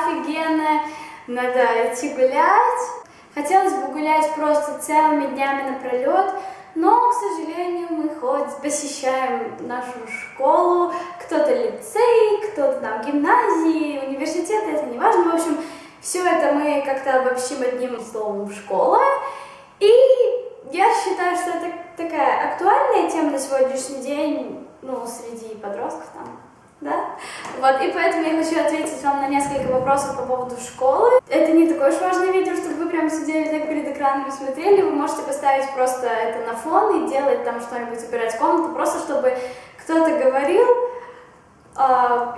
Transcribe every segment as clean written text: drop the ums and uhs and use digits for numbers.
офигенная, надо идти гулять. Хотелось бы гулять просто целыми днями напролет, но, к сожалению, мы хоть посещаем нашу школу, кто-то лицей, кто-то там гимназии, университет, это не важно. В общем, все это мы как-то обобщим одним словом «школа». И я считаю, что это такая актуальная тема на сегодняшний день, ну, среди подростков там, да? Вот, и поэтому я хочу ответить вам на несколько вопросов по поводу школы. Это не такое уж важное видео, чтобы вы прям сидели так перед экраном и смотрели. Вы можете поставить просто это на фон и делать там что-нибудь, убирать комнату, просто чтобы кто-то говорил,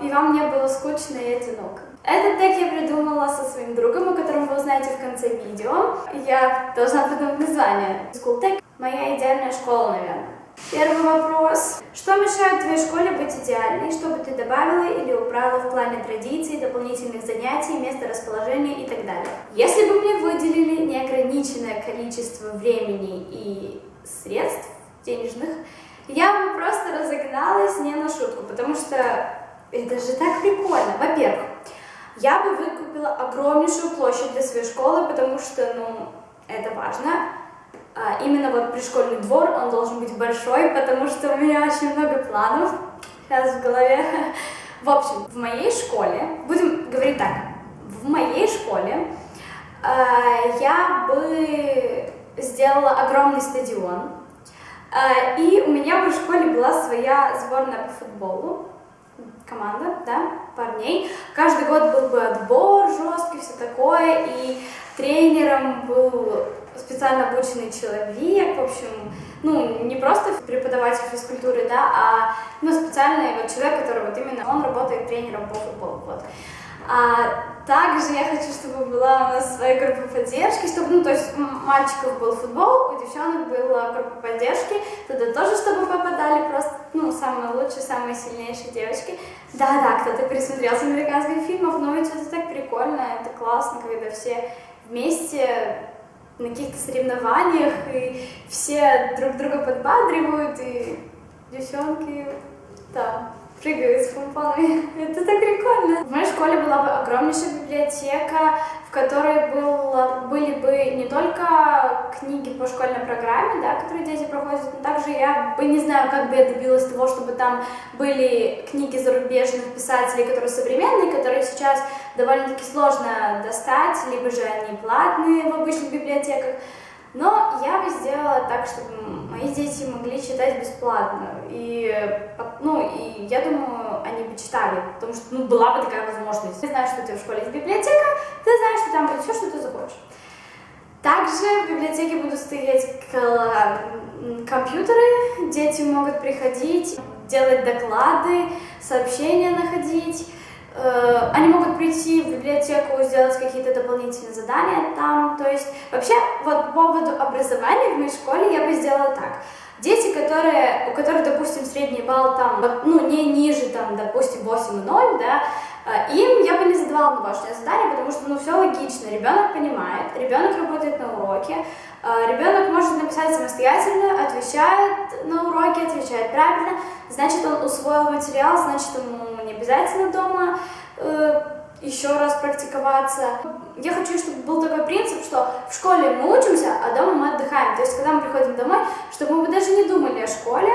и вам не было скучно и одиноко. Этот тег я придумала со своим другом, о котором вы узнаете в конце видео. Я должна придумать название. School Tag. Моя идеальная школа, наверное. Первый вопрос. Что мешает твоей школе быть идеальной? Что бы ты добавила или убрала в плане традиций, дополнительных занятий, места расположения и так далее? Если бы мне выделили неограниченное количество времени и средств денежных, я бы просто разогналась не на шутку, потому что это же так прикольно. Во-первых, я бы выкупила огромнейшую площадь для своей школы, потому что, ну, это важно. Именно вот пришкольный двор, он должен быть большой, потому что у меня очень много планов сейчас в голове. В общем, в моей школе, будем говорить так, в моей школе я бы сделала огромный стадион, и у меня бы в школе была своя сборная по футболу, команда, да, парней. Каждый год был бы отбор жесткий, все такое, и тренером был специально обученный человек, в общем, ну, не просто преподаватель физкультуры, да, а специальный вот человек, который вот именно, он работает тренером по футболу, вот. Также я хочу, чтобы была у нас своя группа поддержки, чтобы, ну, то есть у мальчиков был футбол, у девчонок была группа поддержки, туда тоже, чтобы попадали просто, ну, самые лучшие, самые сильнейшие девочки. Да-да, кто-то пересмотрелся американских фильмов, но ведь это так прикольно, это классно, когда все вместе на каких-то соревнованиях, и все друг друга подбадривают, и девчонки там прыгают с помпонами. Это так прикольно. В моей школе была бы огромнейшая библиотека, в которой были бы не только книги по школьной программе, да, которые дети проходят, но также я бы не знаю, как бы я добилась того, чтобы там были книги зарубежных писателей, которые современные, которые сейчас довольно-таки сложно достать, либо же они платные в обычных библиотеках. Но я бы сделала так, чтобы мои дети могли читать бесплатно. И я думаю, они бы читали, потому что, ну, была бы такая возможность. Ты знаешь, что у тебя в школе есть библиотека, ты знаешь, что там будет все, что ты захочешь. Также в библиотеке будут стоять компьютеры, дети могут приходить, делать доклады, сообщения находить. Они могут прийти в библиотеку, сделать какие-то дополнительные задания там, то есть вообще вот по поводу образования в моей школе я бы сделала так. Дети, у которых, допустим, средний балл там, ну, не ниже, там, допустим, 8,0, да, им я бы не задавала домашнее задание, потому что, ну, все логично, ребенок понимает, ребенок работает на уроке, ребенок может написать самостоятельно, отвечает на уроке, отвечает правильно, значит, он усвоил материал, значит, ему не обязательно дома еще раз практиковаться. Я хочу, чтобы был такой принцип, что в школе мы учимся, а дома мы отдыхаем. То есть, когда мы приходим домой, чтобы мы даже не думали о школе,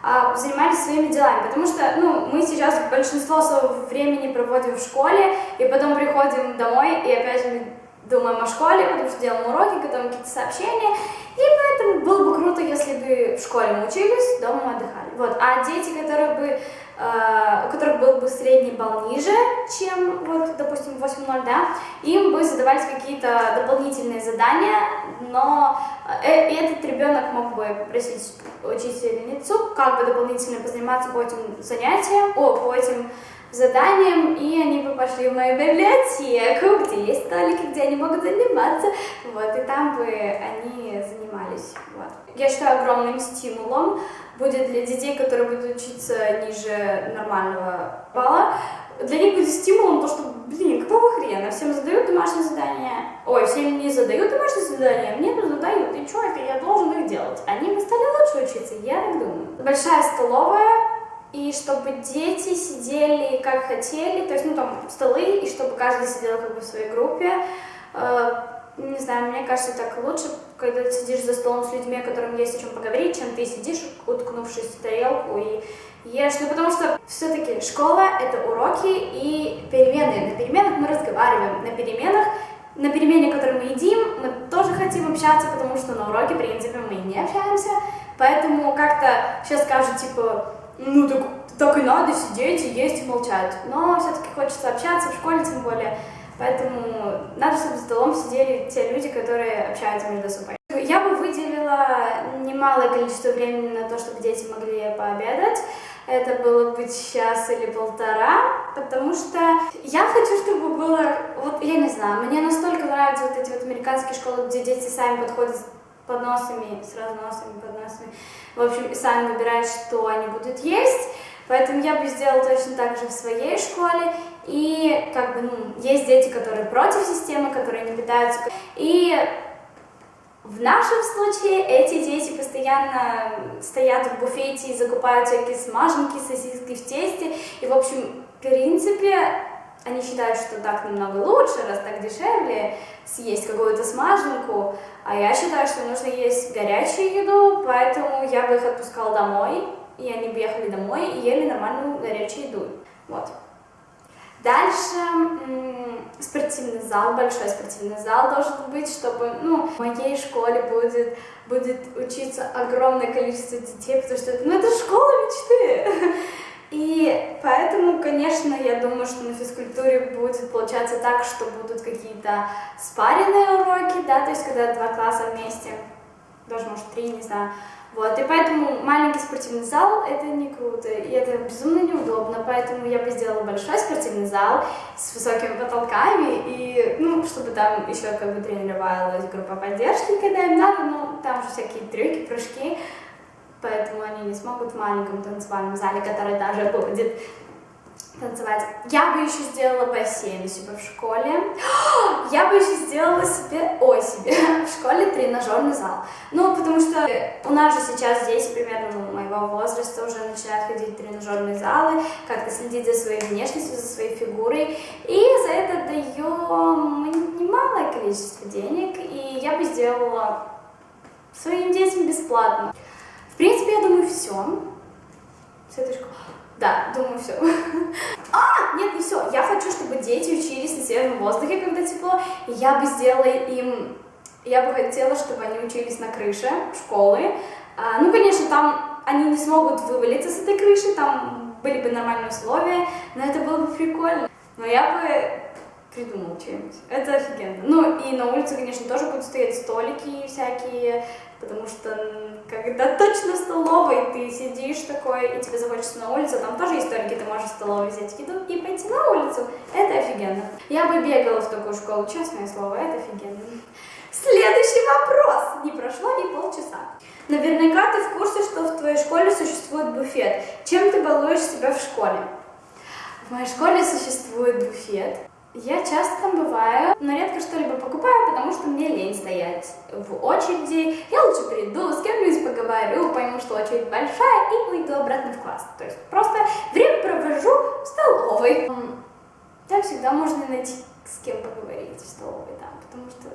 а занимались своими делами. Потому что, ну, мы сейчас большинство своего времени проводим в школе, и потом приходим домой, и опять же думаем о школе, потому что делаем уроки, готовим какие-то сообщения. И поэтому было бы круто, если бы в школе мы учились, дома мы отдыхали. Вот. А дети, у которых был бы средний балл ниже, чем, вот, допустим, 8,0, да, им бы задавались какие-то дополнительные задания, но этот ребенок мог бы попросить учительницу, как бы дополнительно позаниматься по этим занятиям, по этим заданиям, и они бы пошли в мою библиотеку, где есть столики, где они могут заниматься, вот, и там бы они занимались, вот. Я считаю, огромным стимулом будет для детей, которые будут учиться ниже нормального балла, для них будет стимулом то, что, блин, какого хрена, всем задают домашние задания, всем не задают домашние задания, мне тут задают, и что это, я должен их делать, они бы стали лучше учиться, я так думаю. Большая столовая, и чтобы дети сидели как хотели, то есть, ну, там, столы, и чтобы каждый сидел как бы в своей группе. Не знаю, мне кажется, так лучше, когда ты сидишь за столом с людьми, которым есть о чем поговорить, чем ты сидишь, уткнувшись в тарелку и ешь. Ну, потому что все-таки школа — это уроки и перемены. На переменах мы разговариваем, на перемене, которую мы едим, мы тоже хотим общаться, потому что на уроке, в принципе, мы не общаемся. Поэтому как-то сейчас скажут, типа, ну так и надо сидеть и есть и молчать. Но все-таки хочется общаться, в школе тем более. Поэтому надо, чтобы за столом сидели те люди, которые общаются между собой. Я бы выделила немалое количество времени на то, чтобы дети могли пообедать. Это было бы час или полтора, потому что я хочу, чтобы было, вот я не знаю, мне настолько нравятся вот эти вот американские школы, где дети сами подходят с подносами, с разносами, подносами, в общем, и сами выбирают, что они будут есть. Поэтому я бы сделала точно так же в своей школе. И как бы, ну, есть дети, которые против системы, которые не питаются. И в нашем случае эти дети постоянно стоят в буфете и закупают всякие смаженки, сосиски в тесте. И, в общем, в принципе, они считают, что так намного лучше, раз так дешевле съесть какую-то смаженку. А я считаю, что нужно есть горячую еду, поэтому я бы их отпускала домой. И они бы ехали домой и ели нормальную горячую еду. Вот. Дальше спортивный зал, большой спортивный зал должен быть, чтобы, ну, в моей школе будет учиться огромное количество детей, потому что это школа мечты. И поэтому, конечно, я думаю, что на физкультуре будет получаться так, что будут какие-то спаренные уроки, да, то есть когда 2 класса вместе, даже, может, 3, не знаю. Вот, и поэтому маленький спортивный зал — это не круто, и это безумно неудобно, поэтому я бы сделала большой спортивный зал с высокими потолками, и, ну, чтобы там еще как бы тренировалась группа поддержки, когда им надо, но там же всякие трюки, прыжки, поэтому они не смогут в маленьком танцевальном зале, который даже будет танцевать. Я бы еще сделала бассейн у себя в школе. Я бы еще сделала себе в школе тренажерный зал. Ну, потому что у нас же сейчас дети примерно моего возраста уже начинают ходить в тренажерные залы, как-то следить за своей внешностью, за своей фигурой. И за это даем немалое количество денег. И я бы сделала своим детям бесплатно. В принципе, я думаю, все. С этой школы. Да, думаю, все. Нет, не все. Я хочу, чтобы дети учились на свежем воздухе, когда тепло. И я бы хотела, чтобы они учились на крыше школы. Ну, конечно, там они не смогут вывалиться с этой крыши, там были бы нормальные условия, но это было бы прикольно. Но я бы придумала что-нибудь. Это офигенно. Ну, и на улице, конечно, тоже будут стоять столики всякие, потому что когда точно в столовой ты сидишь такой, и тебе захочется на улицу, там тоже есть столики, ты можешь в столовой взять еду и пойти на улицу. Это офигенно. Я бы бегала в такую школу, честное слово, это офигенно. Следующий вопрос. Не прошло ни полчаса. Наверняка ты в курсе, что в твоей школе существует буфет. Чем ты балуешь себя в школе? В моей школе существует буфет. Я часто там бываю, но редко что-либо покупаю, потому что мне лень стоять в очереди. Я лучше приду, с кем-нибудь поговорю, пойму, что очередь большая, и уйду обратно в класс. То есть просто время провожу в столовой. Так всегда можно найти с кем поговорить в столовой, да, потому что,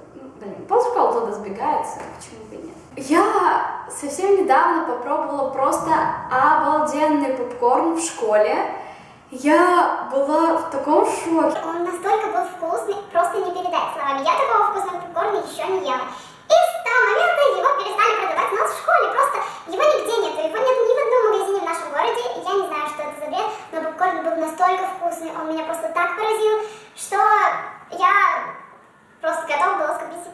полшколы туда сбегается, почему бы и нет. Я совсем недавно попробовала просто обалденный попкорн в школе. Я была в таком шоке. Он настолько был вкусный, просто не передать словами. Я такого вкусного попкорна еще не ела. И с того момента его перестали продавать у нас в школе. Просто его нигде нет. Его нет ни в одном магазине в нашем городе. Я не знаю, что это за бред, но попкорн был настолько вкусный, он меня просто так поразил, что я просто готова была скопить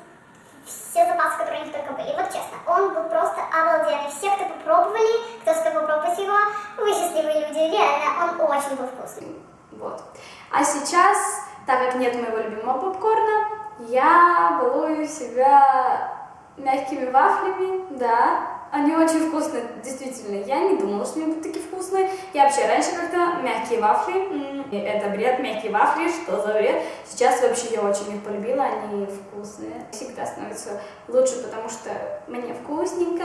все запасы, которые у них только были. Вот честно, он был просто обалденный. Все, кто попробовали, кто успел попробовать его, вы счастливые люди. Реально, он очень был вкусный. Вот. А сейчас, так как нет моего любимого попкорна, я балую себя мягкими вафлями, да. Они очень вкусные, действительно. Я не думала, что они будут такие вкусные. Я вообще раньше как-то мягкие вафли, это бред, мягкие вафли, что за бред. Сейчас вообще я очень их полюбила, они вкусные. Всегда становятся лучше, потому что мне вкусненько.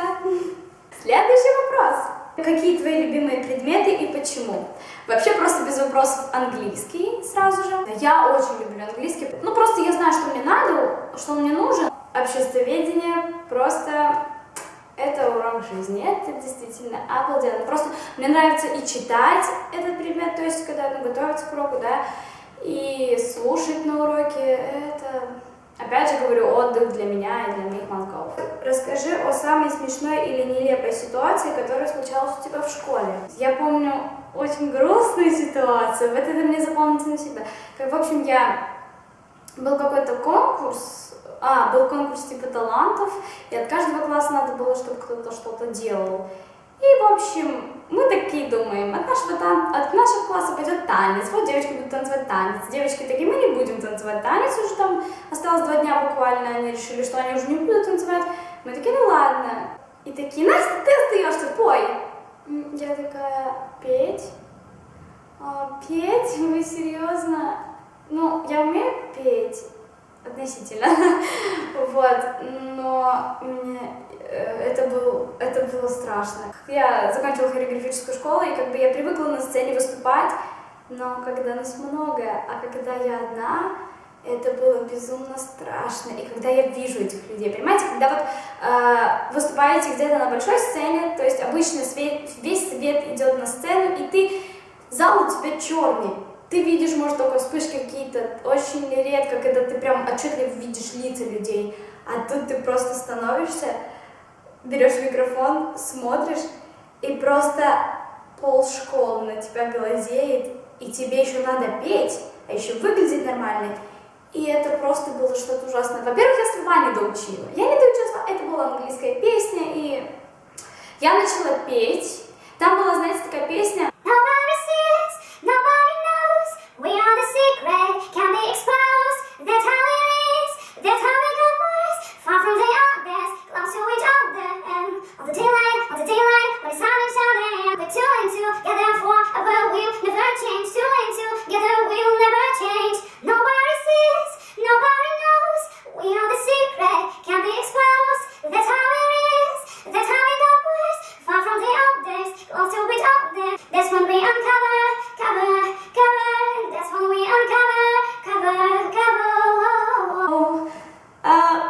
Следующий вопрос. Какие твои любимые предметы и почему? Вообще просто без вопросов английский сразу же. Я очень люблю английский. Ну просто я знаю, что мне надо, что он мне нужен. Обществоведение просто это урок жизни. Это действительно обалденно. Просто мне нравится и читать этот предмет, то есть когда готовиться к уроку, да, и слушать на уроке. Это, опять же говорю, отдых для меня и для моих мозгов. Расскажи о самой смешной или нелепой ситуации, которая случалась у тебя в школе. Я помню очень грустную ситуацию, вот это мне запомнится навсегда. Как, в общем, был какой-то конкурс, был конкурс типа талантов, и от каждого класса надо было, чтобы кто-то что-то делал. И, в общем, мы такие думаем, от нашего класса пойдет танец, вот девочки будут танцевать танец. Девочки такие, мы не будем танцевать танец, уже там осталось 2 дня буквально, они решили, что они уже не будут танцевать. Мы такие, ну ладно. И такие, Настя, ты остаешься, пой. Я такая, петь? Петь? Вы серьезно? Ну, я умею петь, относительно, вот, но мне это было страшно. Я закончила хореографическую школу, и как бы я привыкла на сцене выступать, но когда нас много, а когда я одна, это было безумно страшно. И когда я вижу этих людей, понимаете, когда вот выступаете где-то на большой сцене, то есть обычно весь свет идет на сцену, и зал у тебя черный. Ты видишь, может, только вспышки какие-то, очень редко, когда ты прям отчетливо видишь лица людей, а тут ты просто становишься, берешь микрофон, смотришь, и просто полшколы на тебя глазеет, и тебе еще надо петь, а еще выглядеть нормально. И это просто было что-то ужасное. Во-первых, я слова не доучила. Я не доучила слова, это была английская песня, и я начала петь. Там была, знаете, такая песня. We are the secret, can be exposed. That's how it is, that's how it goes. Far from the others, close to each other. On the daylight, when it's sun is shining. We're 2 and 2, therefore our will never change. 2 and 2, together we'll never change. Nobody sees, nobody knows. We are the secret, can be exposed. That's how it is, that's how it goes. Far from the others, close to each other. That's when we uncover, cover.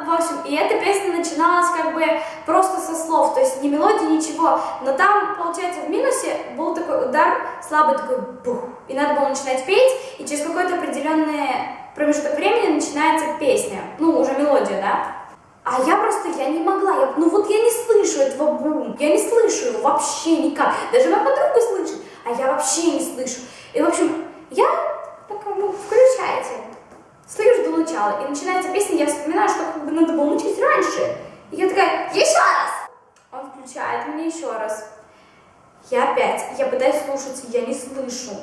В общем, и эта песня начиналась как бы просто со слов, то есть ни мелодии, ничего, но там, получается, в минусе был такой удар, слабый такой бух, и надо было начинать петь, и через какой-то определенный промежуток времени начинается песня, ну, уже мелодия, да? А я не могла, я не слышу этого бум, я не слышу его вообще никак, даже моя подруга слышит, а я вообще не слышу. И, в общем, я такая, включайте. Стою, жду начала, и начинается песня, я вспоминаю, что как бы надо было начать раньше. И я такая, еще раз! Он включает меня еще раз. Я пытаюсь слушаться, я не слышу.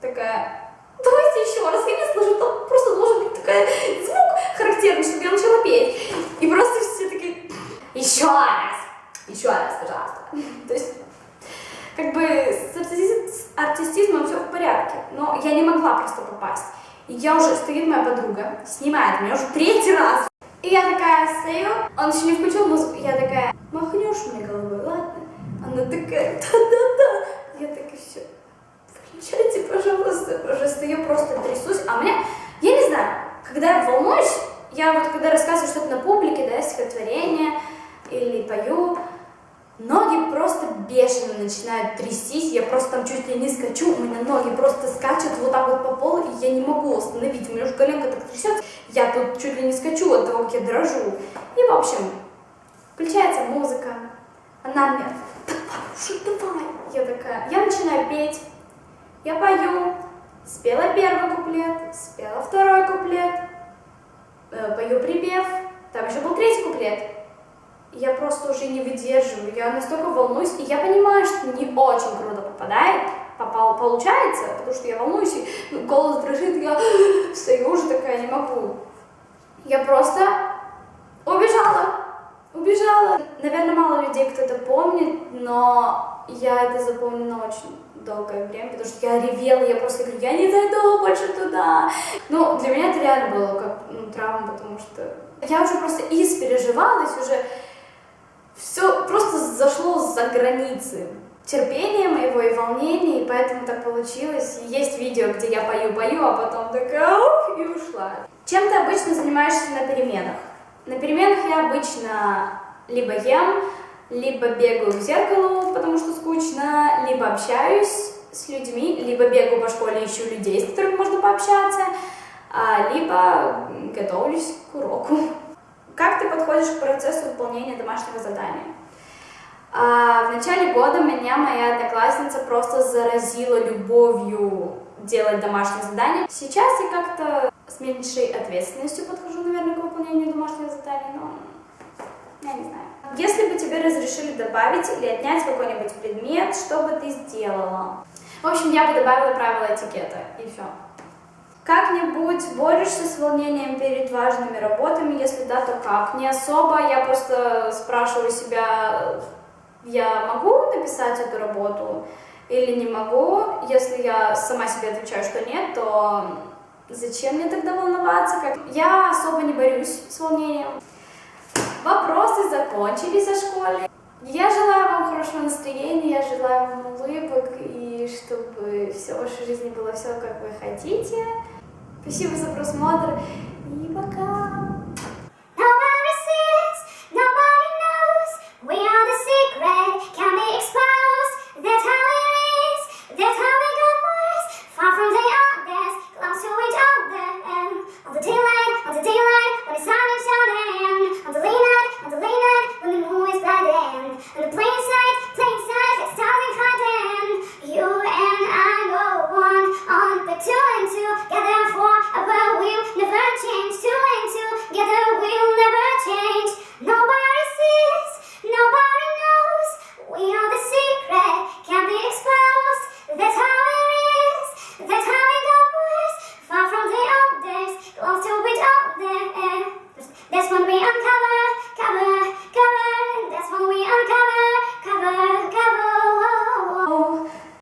Такая, давайте еще раз, я не слышу, там просто должен быть такой звук характерный, чтобы я начала петь. И просто все такие, еще раз, пожалуйста. То есть, как бы с артистизмом все в порядке, но я не могла просто попасть. И стоит моя подруга, снимает меня уже 3-й раз. И я такая стою, он еще не включил музыку, я такая, махнешь мне головой, ладно? Она такая, да-да-да. Я такая, все, включайте, пожалуйста. Уже стою, просто трясусь. А мне, я не знаю, когда я волнуюсь, когда рассказываю что-то на публике, да, стихотворение или пою, ноги просто бешено начинают трястись, я просто там чуть ли не скачу, у меня ноги просто скачут вот так вот по полу, и я не могу остановить, у меня уже коленка так трясется, я тут чуть ли не скачу от того, как я дрожу. И, в общем, включается музыка, она мне, давай, я такая, я начинаю петь, я пою, спела 1-й куплет, спела 2-й куплет, пою припев, там еще был 3-й куплет. Я просто уже не выдерживаю, я настолько волнуюсь, и я понимаю, что не очень круто получается, потому что я волнуюсь, и голос дрожит, я стою уже такая, не могу. Я просто убежала. Наверное, мало людей кто-то помнит, но я это запомню на очень долгое время, потому что я ревела, я просто говорю, я не зайду больше туда. Ну, для меня это реально было как травма, потому что я уже просто испереживалась, уже все просто зашло за границы. терпения моего и волнения, и поэтому так получилось. И есть видео, где я пою, а потом такая оп, и ушла. Чем ты обычно занимаешься на переменах? На переменах я обычно либо ем, либо бегаю к зеркалу, потому что скучно, либо общаюсь с людьми, либо бегаю по школе, ищу людей, с которыми можно пообщаться, либо готовлюсь к уроку. Как ты подходишь к процессу выполнения домашнего задания? В начале года меня моя одноклассница просто заразила любовью делать домашние задания. Сейчас я как-то с меньшей ответственностью подхожу, наверное, к выполнению домашних заданий, но я не знаю. Если бы тебе разрешили добавить или отнять какой-нибудь предмет, что бы ты сделала? В общем, я бы добавила правила этикета, и все. Как-нибудь борешься с волнением перед важными работами? Если да, то как? Не особо, я просто спрашиваю себя, я могу написать эту работу или не могу? Если я сама себе отвечаю, что нет, то зачем мне тогда волноваться? Я особо не борюсь с волнением. Вопросы закончились о школе. Я желаю вам хорошего настроения, я желаю вам улыбок и чтобы все в вашей жизни было все, как вы хотите. Спасибо за просмотр и пока!